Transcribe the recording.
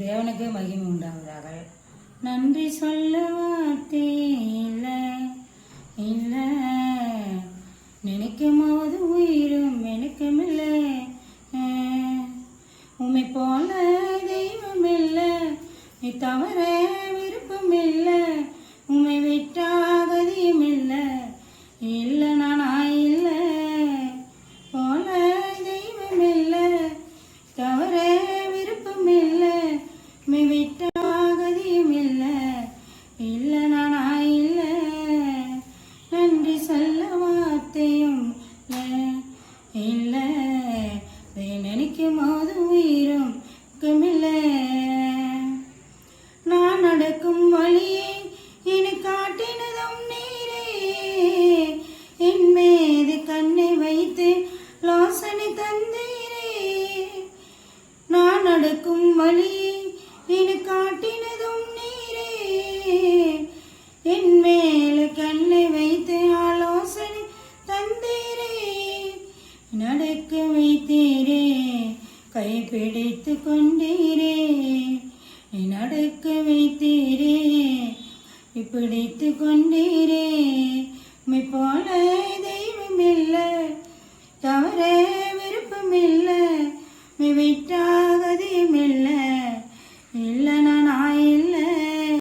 தேவனுக்கு மகிமை உண்டாவதாக. நன்றி சொல்ல வார்த்தை இல்லை இல்லை, நினைக்கும் போது உயிரும் எனக்கும் இல்லை. உம்மை போல தெய்வம் இல்லை, நீ தவற விருப்பம் இல்லை, உம்மை விட்டாகதியும் இல்லை, இல்லை நானா இல்லை போல தெய்வம் இல்லை, தவற விருப்பம் இல்லை, உம்மை விட்டாகதியும் இல்லை, இல்லை நானா இல்லை. நன்றி சொல்ல வார்த்தையும் இல்லை, நினைக்கும் போது உயிரும் இல்லை. நான் நடக்கும் வழியை இனி காட்டினதும் நீரே, என் மீது கண்ணை வைத்து யோசனை தந்தீரே. நான் நடக்கும் வழியை இனி காட்டினதும் நீரே, என் மேல் கண்ணை வைத்து ஆலோசனை தந்தீரே. நடக்க வைத்தீரே, கைப்பிடித்து கொண்டீரே, நடக்க வைத்தீரே, பிடித்து கொண்டீரே. உம்மை போல தெய்வம் இல்லை.